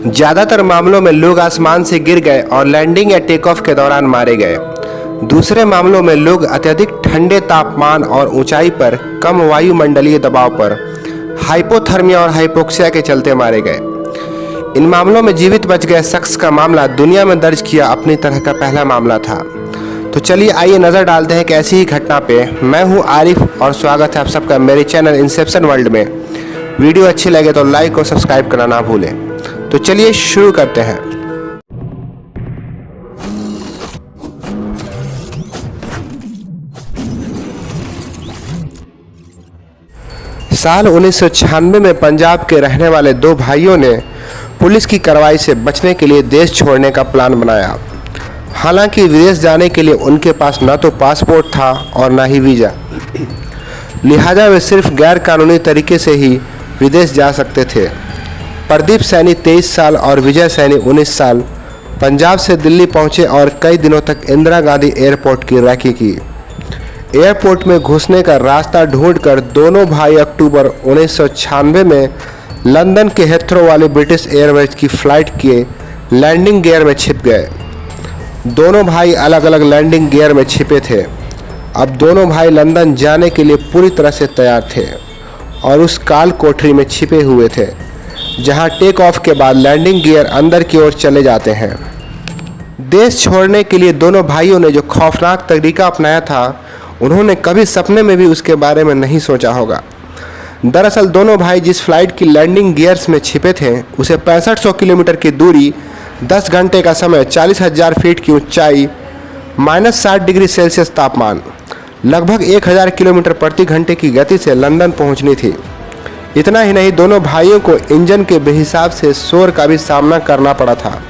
ज़्यादातर मामलों में लोग आसमान से गिर गए और लैंडिंग या टेक ऑफ के दौरान मारे गए। दूसरे मामलों में लोग अत्यधिक ठंडे तापमान और ऊंचाई पर कम वायुमंडलीय दबाव पर हाइपोथर्मिया और हाइपोक्सिया के चलते मारे गए। इन मामलों में जीवित बच गए शख्स का मामला दुनिया में दर्ज किया अपनी तरह का पहला मामला था। तो चलिए आइए नज़र डालते हैं एक ऐसी ही घटना पे। मैं हूं आरिफ और स्वागत है आप सबका मेरे चैनल इंसेप्शन वर्ल्ड में। वीडियो अच्छी लगे तो लाइक और सब्सक्राइब करना ना भूलें। तो चलिए शुरू करते हैं। साल 1996 में पंजाब के रहने वाले दो भाइयों ने पुलिस की कार्रवाई से बचने के लिए देश छोड़ने का प्लान बनाया। हालांकि विदेश जाने के लिए उनके पास न तो पासपोर्ट था और न ही वीज़ा, लिहाजा वे सिर्फ गैर कानूनी तरीके से ही विदेश जा सकते थे। प्रदीप सैनी 23 साल और विजय सैनी 19 साल पंजाब से दिल्ली पहुंचे और कई दिनों तक इंदिरा गांधी एयरपोर्ट की रैकी की। एयरपोर्ट में घुसने का रास्ता ढूंढकर दोनों भाई अक्टूबर 1996 में लंदन के हेथ्रो वाले ब्रिटिश एयरवेज की फ़्लाइट के लैंडिंग गियर में छिप गए। दोनों भाई अलग अलग लैंडिंग गियर में छिपे थे। अब दोनों भाई लंदन जाने के लिए पूरी तरह से तैयार थे और उस काल कोठरी में छिपे हुए थे जहां टेक ऑफ के बाद लैंडिंग गियर अंदर की ओर चले जाते हैं। देश छोड़ने के लिए दोनों भाइयों ने जो खौफनाक तरीका अपनाया था, उन्होंने कभी सपने में भी उसके बारे में नहीं सोचा होगा। दरअसल दोनों भाई जिस फ्लाइट की लैंडिंग गियर्स में छिपे थे, उसे 6500 किलोमीटर की दूरी, 10 घंटे का समय, 40,000 फीट की ऊंचाई, -60 डिग्री सेल्सियस तापमान, लगभग 1000 किलोमीटर प्रति घंटे की गति से लंदन पहुंचनी थी। इतना ही नहीं, दोनों भाइयों को इंजन के बेहिसाब से शोर का भी सामना करना पड़ा था।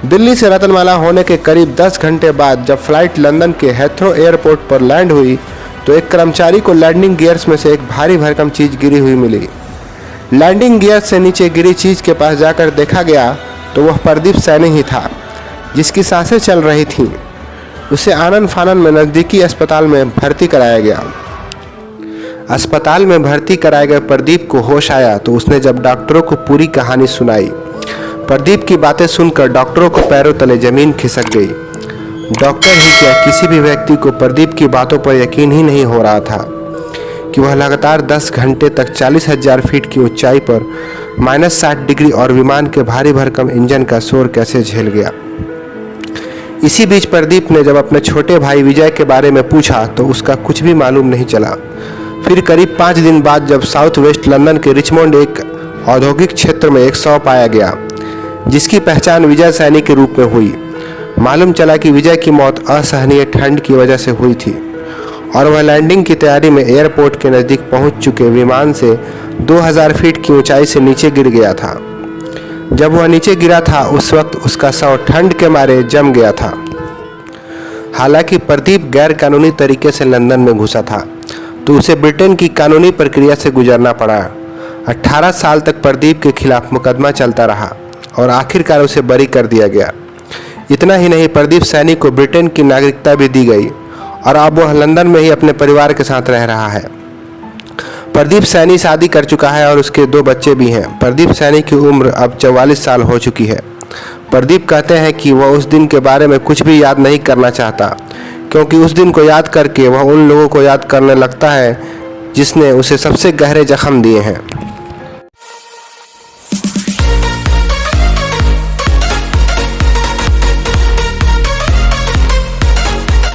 दिल्ली से रतनमाला होने के करीब 10 घंटे बाद जब फ्लाइट लंदन के हेथ्रो एयरपोर्ट पर लैंड हुई तो एक कर्मचारी को लैंडिंग गियर्स में से एक भारी भरकम चीज़ गिरी हुई मिली। लैंडिंग गियर्स से नीचे गिरी चीज़ के पास जाकर देखा गया तो वह प्रदीप सैनी ही था, जिसकी सांसें चल रही थीं। उसे आनन फानन में नज़दीकी अस्पताल में भर्ती कराया गया। अस्पताल में भर्ती कराए गए प्रदीप को होश आया तो उसने जब डॉक्टरों को पूरी कहानी सुनाई, प्रदीप की बातें सुनकर डॉक्टरों को पैरों तले ज़मीन खिसक गई। डॉक्टर ही क्या, किसी भी व्यक्ति को प्रदीप की बातों पर यकीन ही नहीं हो रहा था कि वह लगातार 10 घंटे तक 40,000 फीट की ऊंचाई पर -60 डिग्री और विमान के भारी भरकम इंजन का शोर कैसे झेल गया। इसी बीच प्रदीप ने जब अपने छोटे भाई विजय के बारे में पूछा तो उसका कुछ भी मालूम नहीं चला। फिर करीब 5 दिन बाद जब साउथ वेस्ट लंदन के रिचमंड एक औद्योगिक क्षेत्र में एक शव पाया गया, जिसकी पहचान विजय सैनी के रूप में हुई। मालूम चला कि विजय की मौत असहनीय ठंड की वजह से हुई थी और वह लैंडिंग की तैयारी में एयरपोर्ट के नज़दीक पहुंच चुके विमान से 2000 फीट की ऊंचाई से नीचे गिर गया था। जब वह नीचे गिरा था उस वक्त उसका शव ठंड के मारे जम गया था। हालांकि प्रदीप गैर कानूनी तरीके से लंदन में घुसा था तो उसे ब्रिटेन की कानूनी प्रक्रिया से गुजरना पड़ा। 18 साल तक प्रदीप के खिलाफ मुकदमा चलता रहा और आखिरकार उसे बरी कर दिया गया। इतना ही नहीं, प्रदीप सैनी को ब्रिटेन की नागरिकता भी दी गई और अब वह लंदन में ही अपने परिवार के साथ रह रहा है। प्रदीप सैनी शादी कर चुका है और उसके 2 बच्चे भी हैं। प्रदीप सैनी की उम्र अब 44 साल हो चुकी है। प्रदीप कहते हैं कि वह उस दिन के बारे में कुछ भी याद नहीं करना चाहता, क्योंकि उस दिन को याद करके वह उन लोगों को याद करने लगता है जिसने उसे सबसे गहरे जख्म दिए हैं।